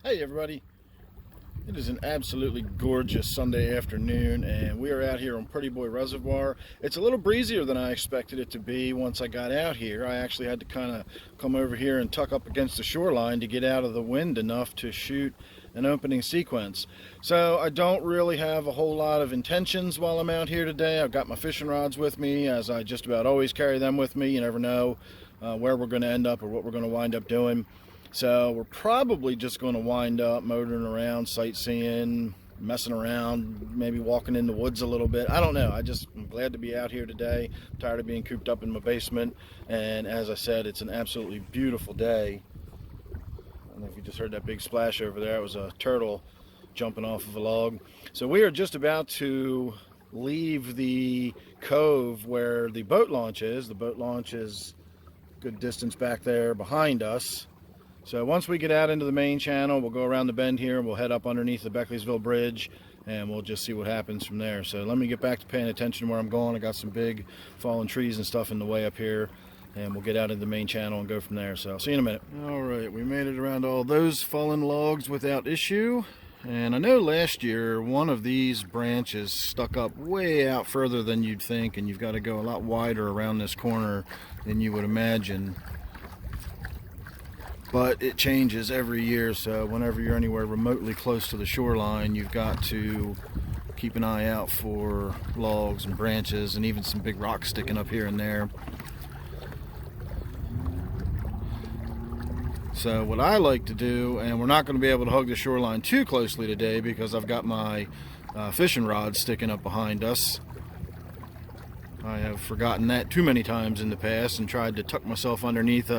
Hey everybody, it is an absolutely gorgeous Sunday afternoon and we are out here on Prettyboy Reservoir. It's a little breezier than I expected it to be once I got out here. I actually had to kind of come over here and tuck up against the shoreline to get out of the wind enough to shoot an opening sequence. So I don't really have a whole lot of intentions while I'm out here today. I've got my fishing rods with me, as I just about always carry them with me. You never know where we're going to end up or what we're going to wind up doing. So we're probably just going to wind up motoring around, sightseeing, messing around, maybe walking in the woods a little bit. I don't know. I'm glad to be out here today. I'm tired of being cooped up in my basement. And as I said, it's an absolutely beautiful day. I don't know if you just heard that big splash over there. It was a turtle jumping off of a log. So we are just about to leave the cove where the boat launch is. The boat launch is a good distance back there behind us. So once we get out into the main channel, we'll go around the bend here and we'll head up underneath the Beckleysville Bridge and we'll just see what happens from there. So let me get back to paying attention to where I'm going. I got some big fallen trees and stuff in the way up here, and we'll get out into the main channel and go from there. So I'll see you in a minute. All right, we made it around all those fallen logs without issue. And I know last year one of these branches stuck up way out further than you'd think, and you've got to go a lot wider around this corner than you would imagine. But it changes every year, so whenever you're anywhere remotely close to the shoreline, you've got to keep an eye out for logs and branches and even some big rocks sticking up here and there. So what I like to do, and we're not going to be able to hug the shoreline too closely today because I've got my fishing rod sticking up behind us. I have forgotten that too many times in the past and tried to tuck myself underneath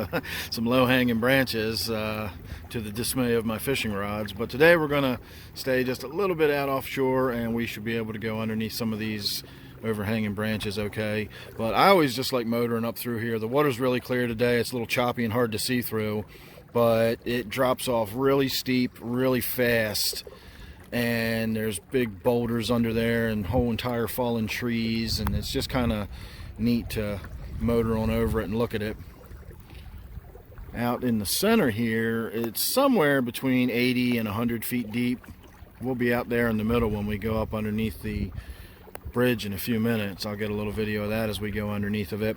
some low-hanging branches to the dismay of my fishing rods. But today we're going to stay just a little bit out offshore and we should be able to go underneath some of these overhanging branches okay. But I always just like motoring up through here. The water's really clear today. It's a little choppy and hard to see through, but it drops off really steep, really fast. And there's big boulders under there and whole entire fallen trees, and it's just kind of neat to motor on over it and look at it. Out in the center here, it's somewhere between 80 and 100 feet deep. We'll be out there in the middle when we go up underneath the bridge in a few minutes. I'll get a little video of that as we go underneath of it.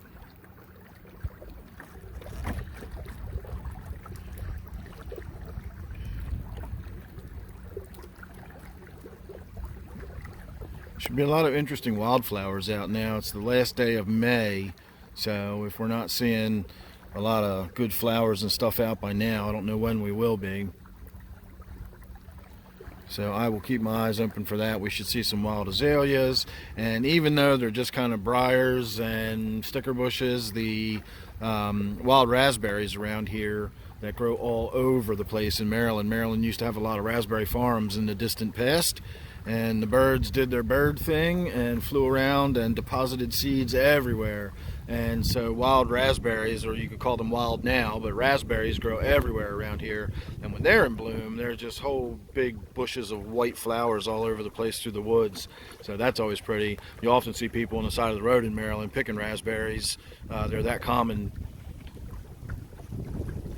Should be a lot of interesting wildflowers out now. It's the last day of May, so if we're not seeing a lot of good flowers and stuff out by now, I don't know when we will be. So I will keep my eyes open for that. We should see some wild azaleas, and even though they're just kind of briars and sticker bushes, the wild raspberries around here that grow all over the place in Maryland. Maryland used to have a lot of raspberry farms in the distant past, and the birds did their bird thing and flew around and deposited seeds everywhere. And so wild raspberries, or you could call them wild now, but raspberries grow everywhere around here. And when they're in bloom, they're just whole big bushes of white flowers all over the place through the woods. So that's always pretty. You often see people on the side of the road in Maryland picking raspberries. They're that common.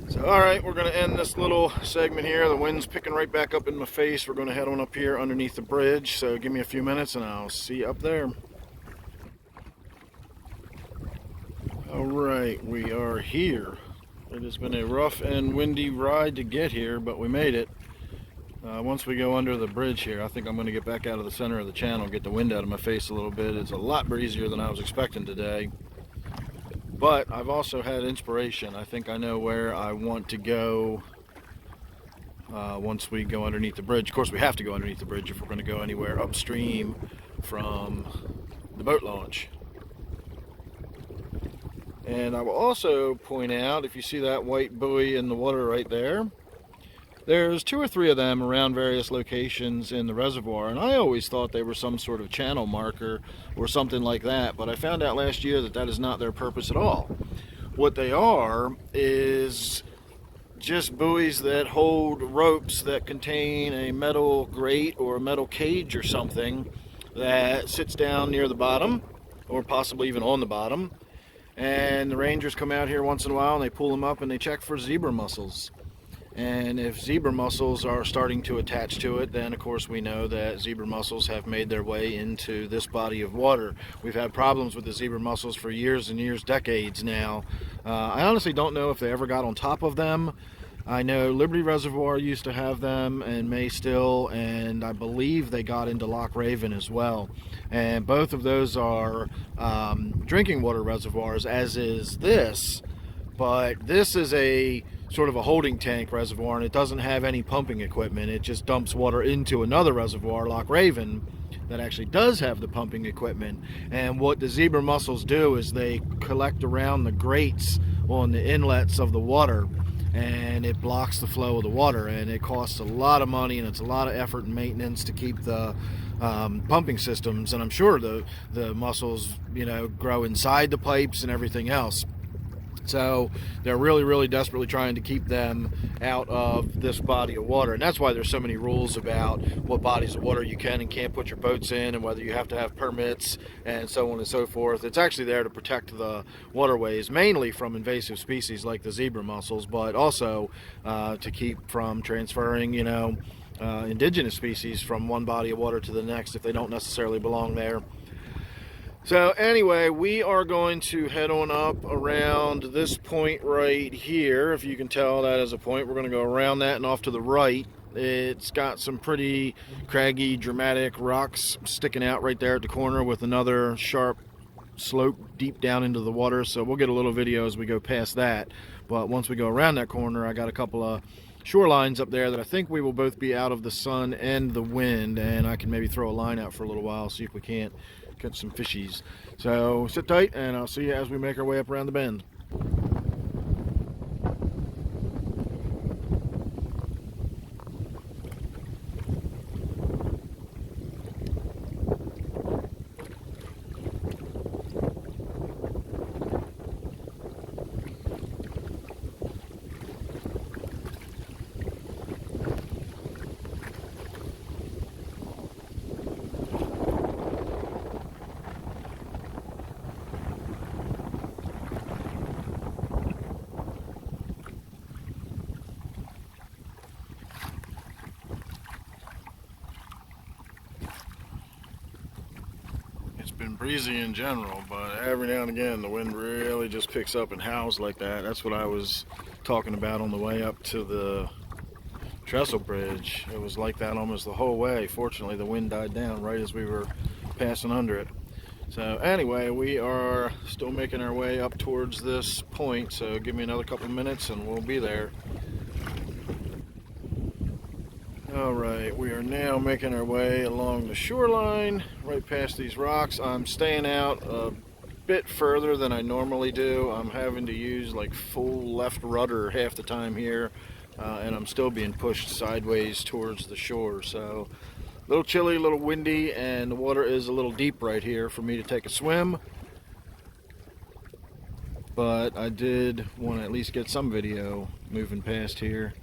So alright, we're going to end this little segment here. The wind's picking right back up in my face. We're going to head on up here underneath the bridge. So give me a few minutes and I'll see you up there. Alright, we are here. It has been a rough and windy ride to get here, but we made it. Once we go under the bridge here, I think I'm going to get back out of the center of the channel, get the wind out of my face a little bit. It's a lot breezier than I was expecting today. But I've also had inspiration. I think I know where I want to go once we go underneath the bridge. Of course, we have to go underneath the bridge if we're going to go anywhere upstream from the boat launch. And I will also point out, if you see that white buoy in the water right there, there's 2 or 3 of them around various locations in the reservoir, and I always thought they were some sort of channel marker or something like that, but I found out last year that that is not their purpose at all. What they are is just buoys that hold ropes that contain a metal grate or a metal cage or something that sits down near the bottom, or possibly even on the bottom, and the rangers come out here once in a while and they pull them up and they check for zebra mussels. And if zebra mussels are starting to attach to it, then of course we know that zebra mussels have made their way into this body of water. We've had problems with the zebra mussels for years and years, decades now. I honestly don't know if they ever got on top of them. I know Liberty Reservoir used to have them, and may still, and I believe they got into Loch Raven as well. And both of those are drinking water reservoirs, as is this. But this is a sort of a holding tank reservoir, and it doesn't have any pumping equipment. It just dumps water into another reservoir, Loch Raven, that actually does have the pumping equipment. And what the zebra mussels do is they collect around the grates on the inlets of the water, and it blocks the flow of the water, and it costs a lot of money, and it's a lot of effort and maintenance to keep the pumping systems. And I'm sure the mussels, you know, grow inside the pipes and everything else. So they're really desperately trying to keep them out of this body of water. And that's why there's so many rules about what bodies of water you can and can't put your boats in, and whether you have to have permits and so on and so forth. It's actually there to protect the waterways, mainly from invasive species like the zebra mussels, but also to keep from transferring, you know, indigenous species from one body of water to the next if they don't necessarily belong there. So anyway, we are going to head on up around this point right here. If you can tell, that is a point. We're going to go around that and off to the right. It's got some pretty craggy, dramatic rocks sticking out right there at the corner, with another sharp slope deep down into the water. So we'll get a little video as we go past that. But once we go around that corner, I got a couple of shorelines up there that I think we will both be out of the sun and the wind, and I can maybe throw a line out for a little while, see if we can't catch some fishies. So sit tight, and I'll see you as we make our way up around the bend. Been breezy in general, but every now and again the wind really just picks up and howls like that. That's what I was talking about on the way up to the trestle bridge. It was like that almost the whole way. Fortunately, the wind died down right as we were passing under it. So anyway, we are still making our way up towards this point, so give me another couple minutes and we'll be there. Alright, we are now making our way along the shoreline, right past these rocks. I'm staying out a bit further than I normally do. I'm having to use like full left rudder half the time here, and I'm still being pushed sideways towards the shore. So a little chilly, a little windy, and the water is a little deep right here for me to take a swim. But I did want to at least get some video moving past here.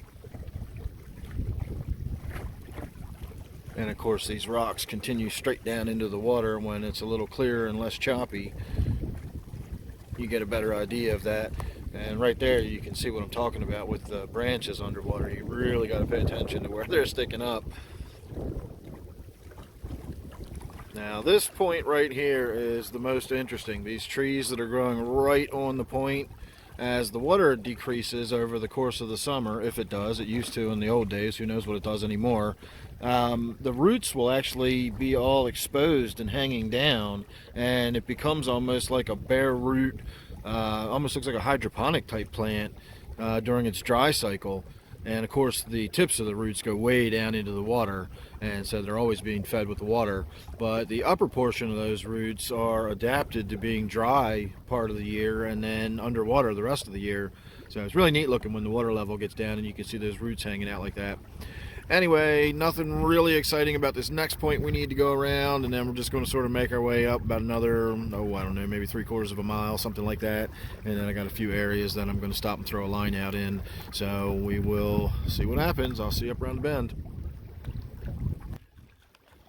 And of course these rocks continue straight down into the water. When it's a little clearer and less choppy, you get a better idea of that. And right there you can see what I'm talking about with the branches underwater. You really got to pay attention to where they're sticking up. Now this point right here is the most interesting. These trees that are growing right on the point. As the water decreases over the course of the summer, if it does, it used to in the old days, who knows what it does anymore, the roots will actually be all exposed and hanging down, and it becomes almost like a bare root, almost looks like a hydroponic type plant during its dry cycle. And of course the tips of the roots go way down into the water, and so they're always being fed with the water. But the upper portion of those roots are adapted to being dry part of the year and then underwater the rest of the year. So it's really neat looking when the water level gets down and you can see those roots hanging out like that. Anyway, nothing really exciting about this next point we need to go around, and then we're just going to sort of make our way up about another, oh, I don't know, maybe 3/4 of a mile, something like that. And then I got a few areas that I'm going to stop and throw a line out in. So we will see what happens. I'll see you up around the bend.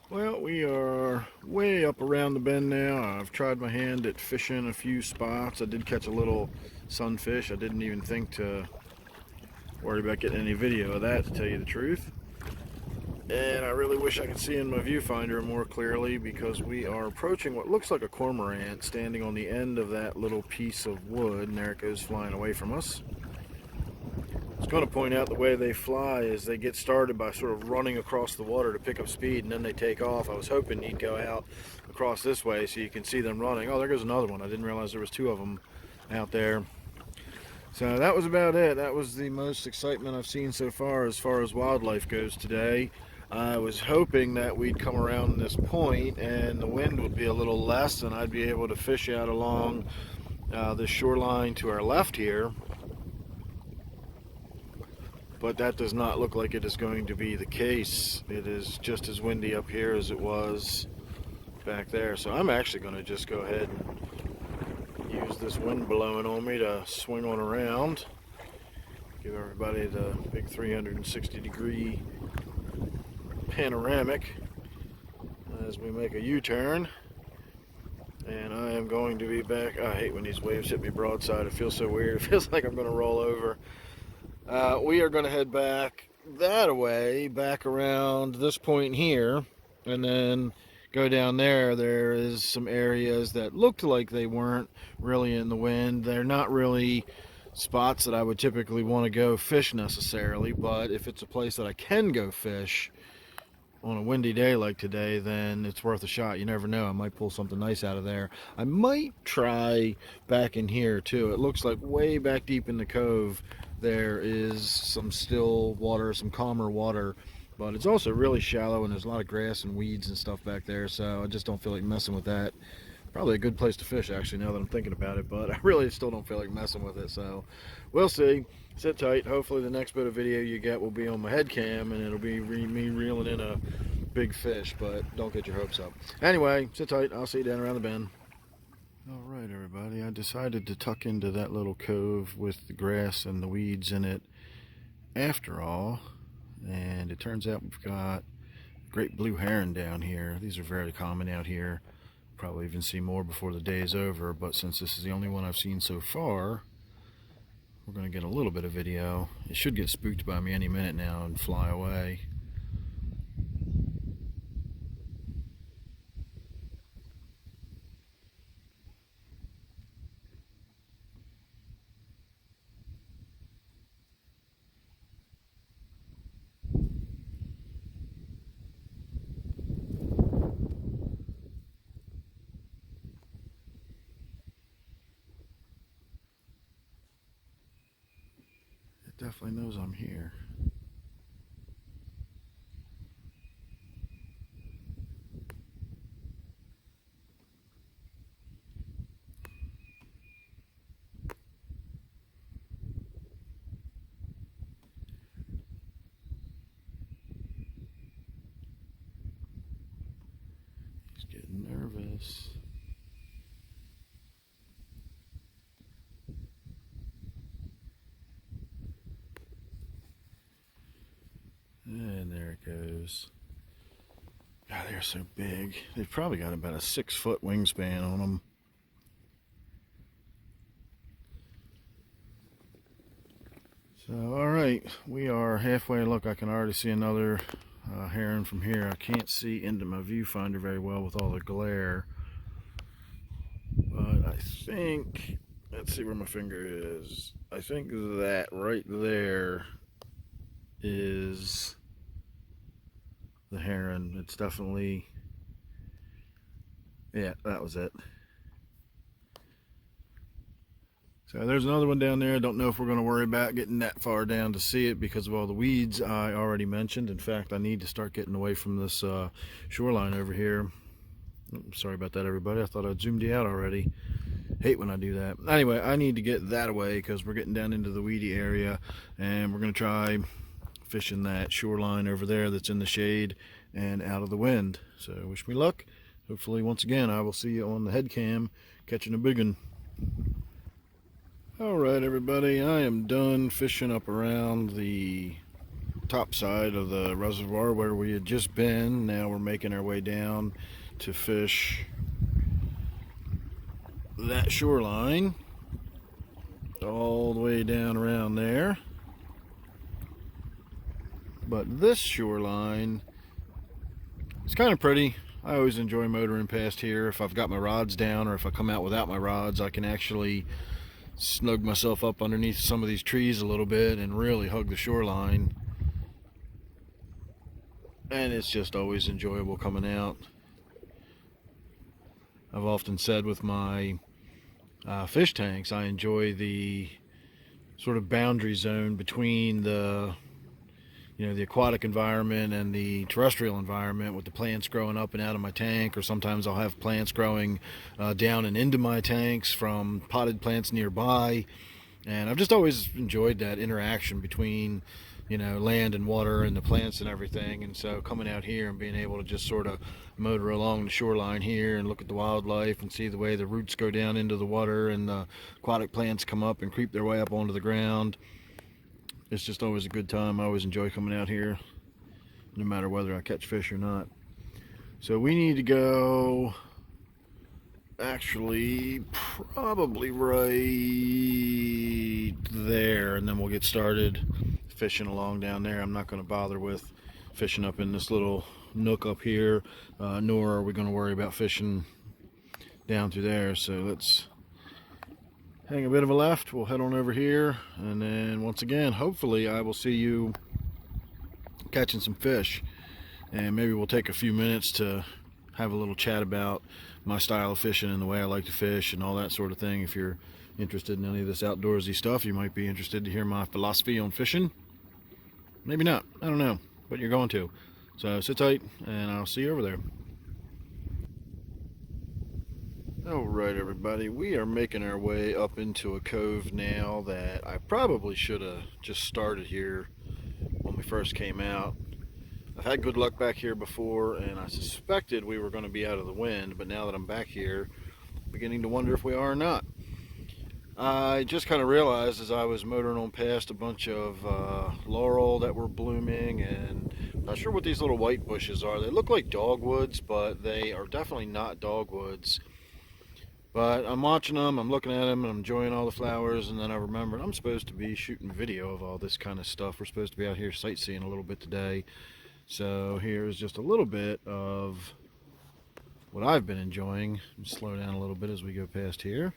Well, we are way up around the bend now. I've tried my hand at fishing a few spots. I did catch a little sunfish. I didn't even think to worried about getting any video of that, to tell you the truth. And I really wish I could see in my viewfinder more clearly, because we are approaching what looks like a cormorant standing on the end of that little piece of wood, and there it goes flying away from us. I was going to point out the way they fly is they get started by sort of running across the water to pick up speed, and then they take off. I was hoping he'd go out across this way so you can see them running. Oh, there goes another one. I didn't realize there was two of them out there. So that was about it. That was the most excitement I've seen so far as wildlife goes today. I was hoping that we'd come around this point and the wind would be a little less and I'd be able to fish out along the shoreline to our left here. But that does not look like it is going to be the case. It is just as windy up here as it was back there. So I'm actually going to just go ahead and use this wind blowing on me to swing on around. Give everybody the big 360-degree panoramic as we make a U-turn. And I am going to be back. I hate when these waves hit me broadside. It feels so weird. It feels like I'm going to roll over. We are going to head back that way, back around this point here, and then go down there. There is some areas that looked like they weren't really in the wind. They're not really spots that I would typically want to go fish necessarily, but if it's a place that I can go fish on a windy day like today, then it's worth a shot. You never know, I might pull something nice out of there. I might try back in here too. It looks like way back deep in the cove there is some still water, some calmer water, but it's also really shallow and there's a lot of grass and weeds and stuff back there, so I just don't feel like messing with that. Probably a good place to fish actually, now that I'm thinking about it, but I really still don't feel like messing with it, so we'll see. Sit tight. Hopefully the next bit of video you get will be on my head cam and it'll be me reeling in a big fish, but don't get your hopes up. Anyway, sit tight. I'll see you down around the bend. Alright everybody, I decided to tuck into that little cove with the grass and the weeds in it after all, and it turns out we've got great blue heron down here. These are very common out here. Probably even see more before the day is over, but since this is the only one I've seen so far, we're going to get a little bit of video. It should get spooked by me any minute now and fly away. It definitely knows I'm here. He's getting nervous. And there it goes. God, they're so big. They've probably got about a 6-foot wingspan on them. So, alright, we are halfway. Look, I can already see another heron from here. I can't see into my viewfinder very well with all the glare. But I think, let's see where my finger is. I think that right there is the heron. It's definitely, yeah, that was it. So there's another one down there. I don't know if we're going to worry about getting that far down to see it because of all the weeds I already mentioned. In fact, I need to start getting away from this shoreline over here. Sorry about that, everybody. I thought I'd zoomed you out already. Hate when I do that. Anyway, I need to get that away because we're getting down into the weedy area, and we're going to try fishing that shoreline over there that's in the shade and out of the wind. So wish me luck. Hopefully, once again, I will see you on the head cam catching a big one. Alright everybody, I am done fishing up around the top side of the reservoir where we had just been. Now we're making our way down to fish that shoreline all the way down around there. But this shoreline is kind of pretty. I always enjoy motoring past here. If I've got my rods down or if I come out without my rods, I can actually snug myself up underneath some of these trees a little bit and really hug the shoreline. And it's just always enjoyable coming out. I've often said with my fish tanks, I enjoy the sort of boundary zone between the the aquatic environment and the terrestrial environment, with the plants growing up and out of my tank, or sometimes I'll have plants growing down and into my tanks from potted plants nearby. And I've just always enjoyed that interaction between land and water and the plants and everything. And so coming out here and being able to just sort of motor along the shoreline here and look at the wildlife and see the way the roots go down into the water and the aquatic plants come up and creep their way up onto the ground, it's just always a good time. I always enjoy coming out here, no matter whether I catch fish or not. So we need to go, actually, probably right there, and then we'll get started fishing along down there. I'm not going to bother with fishing up in this little nook up here, nor are we going to worry about fishing down through there. So let's hang a bit of a left. We'll head on over here, and then once again, hopefully I will see you catching some fish, and maybe we'll take a few minutes to have a little chat about my style of fishing and the way I like to fish and all that sort of thing. If you're interested in any of this outdoorsy stuff, you might be interested to hear my philosophy on fishing. Maybe not, I don't know, but you're going to. So sit tight, and I'll see you over there. Alright everybody, we are making our way up into a cove now that I probably should have just started here when we first came out. I've had good luck back here before, and I suspected we were going to be out of the wind, but now that I'm back here, I'm beginning to wonder if we are or not. I just kind of realized as I was motoring on past a bunch of laurel that were blooming, and I'm not sure what these little white bushes are. They look like dogwoods, but they are definitely not dogwoods. But I'm watching them, I'm looking at them, and I'm enjoying all the flowers, and then I remembered I'm supposed to be shooting video of all this kind of stuff. We're supposed to be out here sightseeing a little bit today. So here's just a little bit of what I've been enjoying. Slow down a little bit as we go past here.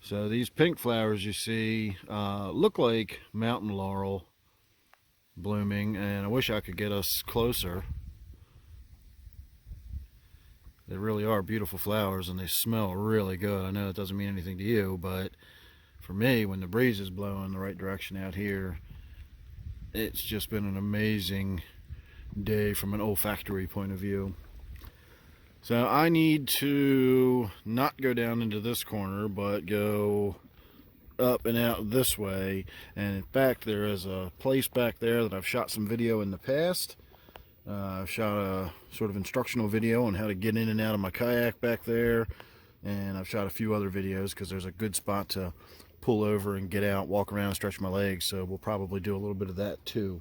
So these pink flowers you see look like mountain laurel blooming, and I wish I could get us closer. They really are beautiful flowers, and they smell really good. I know it doesn't mean anything to you, but for me, when the breeze is blowing the right direction out here, it's just been an amazing day from an olfactory point of view. So I need to not go down into this corner, but go up and out this way. And in fact, there is a place back there that I've shot some video in the past. I've shot a sort of instructional video on how to get in and out of my kayak back there, and I've shot a few other videos because there's a good spot to pull over and get out, walk around, stretch my legs. So we'll probably do a little bit of that too.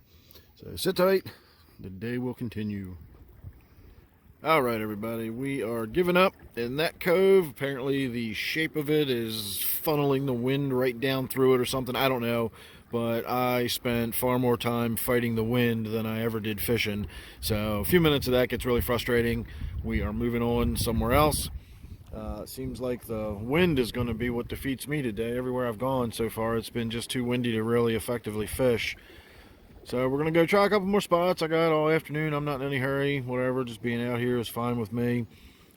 So sit tight, the day will continue. Alright everybody, we are giving up in that cove. Apparently the shape of it is funneling the wind right down through it or something, I don't know. But I spent far more time fighting the wind than I ever did fishing. So a few minutes of that gets really frustrating. We are moving on somewhere else. It seems like the wind is going to be what defeats me today. Everywhere I've gone so far, it's been just too windy to really effectively fish. So we're going to go try a couple more spots. I got all afternoon. I'm not in any hurry. Whatever, just being out here is fine with me.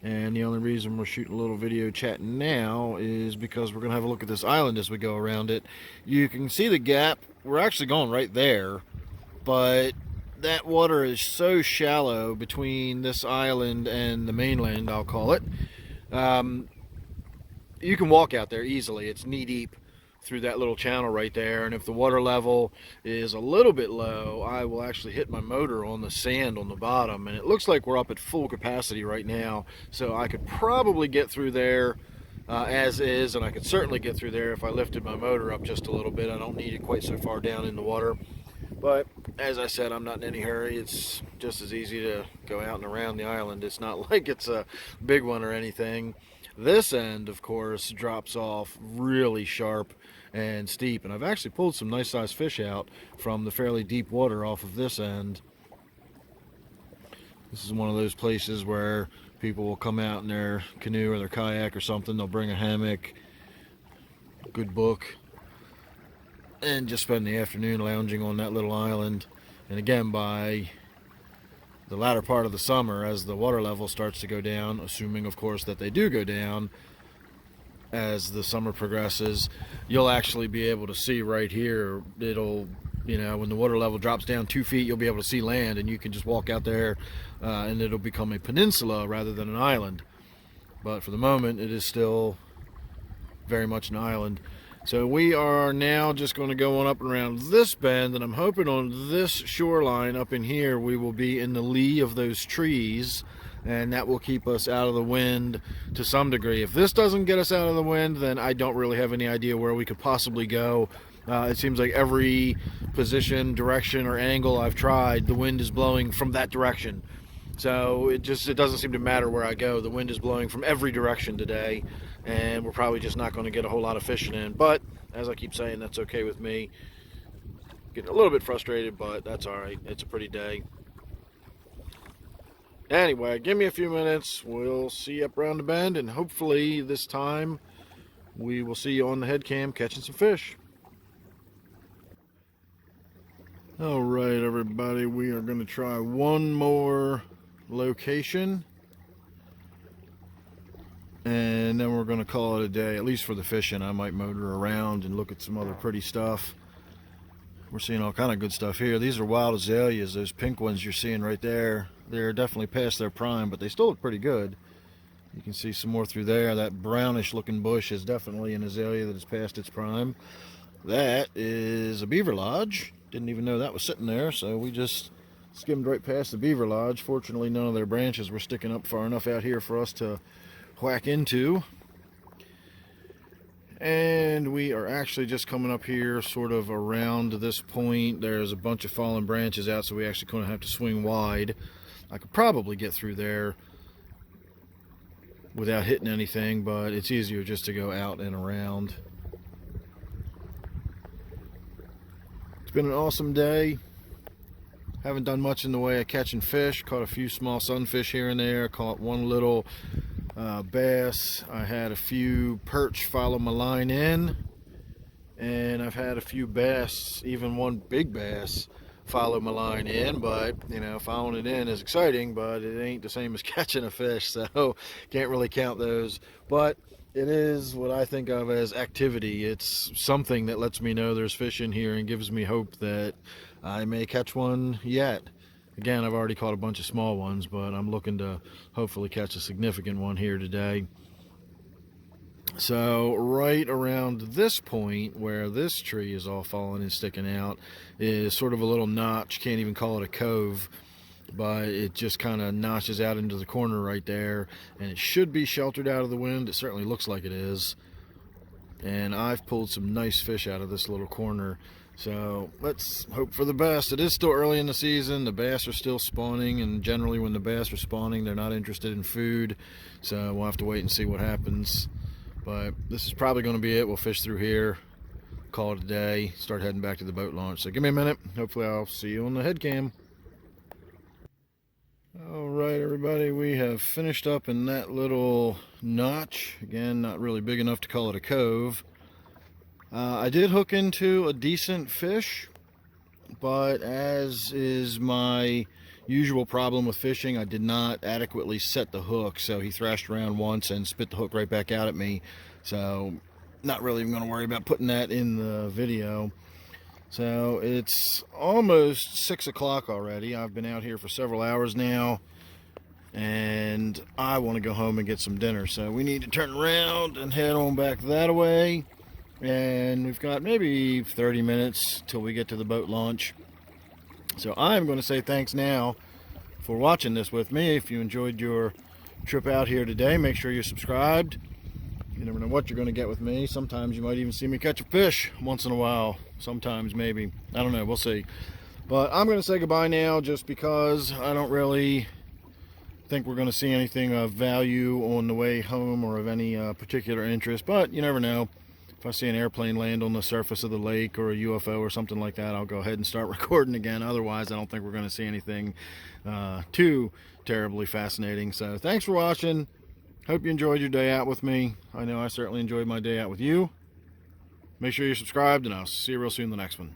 And the only reason we're shooting a little video chat now is because we're going to have a look at this island as we go around it. You can see the gap. We're actually going right there, but that water is so shallow between this island and the mainland, I'll call it. You can walk out there easily. It's knee deep through that little channel right there, and if the water level is a little bit low, I will actually hit my motor on the sand on the bottom, and it looks like we're up at full capacity right now, so I could probably get through there as is, and I could certainly get through there if I lifted my motor up just a little bit. I don't need it quite so far down in the water, but as I said, I'm not in any hurry. It's just as easy to go out and around the island. It's not like it's a big one or anything. This end, of course, drops off really sharp and steep, and I've actually pulled some nice sized fish out from the fairly deep water off of this end. This is one of those places where people will come out in their canoe or their kayak or something. They'll bring a hammock, good book, and just spend the afternoon lounging on that little island. And again, by the latter part of the summer, as the water level starts to go down, assuming of course that they do go down as the summer progresses, you'll actually be able to see right here. It'll, you know, when the water level drops down 2 feet, you'll be able to see land, and you can just walk out there and it'll become a peninsula rather than an island. But for the moment, it is still very much an island. So we are now just going to go on up and around this bend, and I'm hoping on this shoreline up in here we will be in the lee of those trees, and that will keep us out of the wind to some degree. If this doesn't get us out of the wind, then I don't really have any idea where we could possibly go. It seems like every position, direction, or angle I've tried, the wind is blowing from that direction. So it doesn't seem to matter where I go. The wind is blowing from every direction today, and we're probably just not going to get a whole lot of fishing in. But as I keep saying, that's okay with me. Getting a little bit frustrated, but that's all right. It's a pretty day. Anyway, give me a few minutes. We'll see you up around the bend, and hopefully this time we will see you on the head cam catching some fish. All right, everybody, we are going to try one more location, and then we're going to call it a day, at least for the fishing. I might motor around and look at some other pretty stuff. We're seeing all kind of good stuff here. These are wild azaleas. Those pink ones you're seeing right there, they're definitely past their prime, but they still look pretty good. You can see some more through there. That brownish looking bush is definitely an azalea that is past its prime. That is a beaver lodge. Didn't even know that was sitting there, so we just skimmed right past the beaver lodge. Fortunately, none of their branches were sticking up far enough out here for us to whack into. And we are actually just coming up here sort of around this point. There's a bunch of fallen branches out, so we actually kind of have to swing wide. I could probably get through there without hitting anything, but it's easier just to go out and around. It's been an awesome day. Haven't done much in the way of catching fish. Caught a few small sunfish here and there. Caught one little bass. I had a few perch follow my line in, and I've had a few bass, even one big bass, follow my line in. But you know, following it in is exciting, but it ain't the same as catching a fish, so can't really count those. But it is what I think of as activity. It's something that lets me know there's fish in here and gives me hope that I may catch one yet. Again, I've already caught a bunch of small ones, but I'm looking to hopefully catch a significant one here today. So right around this point where this tree is all fallen and sticking out is sort of a little notch. Can't even call it a cove, but it just kind of notches out into the corner right there, and it should be sheltered out of the wind. It certainly looks like it is, and I've pulled some nice fish out of this little corner. So let's hope for the best. It is still early in the season. The bass are still spawning, and generally when the bass are spawning, they're not interested in food, so we'll have to wait and see what happens. But this is probably going to be it. We'll fish through here, call it a day, start heading back to the boat launch. So give me a minute. Hopefully I'll see you on the head cam. All right, everybody, we have finished up in that little notch. Again, not really big enough to call it a cove. I did hook into a decent fish, but as is my usual problem with fishing, I did not adequately set the hook, so he thrashed around once and spit the hook right back out at me. So not really even going to worry about putting that in the video. So it's almost 6 o'clock already. I've been out here for several hours now, and I want to go home and get some dinner. So we need to turn around and head on back that way. And we've got maybe 30 minutes till we get to the boat launch. So I'm going to say thanks now for watching this with me. If you enjoyed your trip out here today, make sure you're subscribed. You never know what you're going to get with me. Sometimes you might even see me catch a fish once in a while. Sometimes, maybe. I don't know. We'll see. But I'm going to say goodbye now, just because I don't really think we're going to see anything of value on the way home or of any particular interest, but you never know. If I see an airplane land on the surface of the lake or a UFO or something like that, I'll go ahead and start recording again. Otherwise, I don't think we're going to see anything too terribly fascinating. So thanks for watching. Hope you enjoyed your day out with me. I know I certainly enjoyed my day out with you. Make sure you're subscribed, and I'll see you real soon in the next one.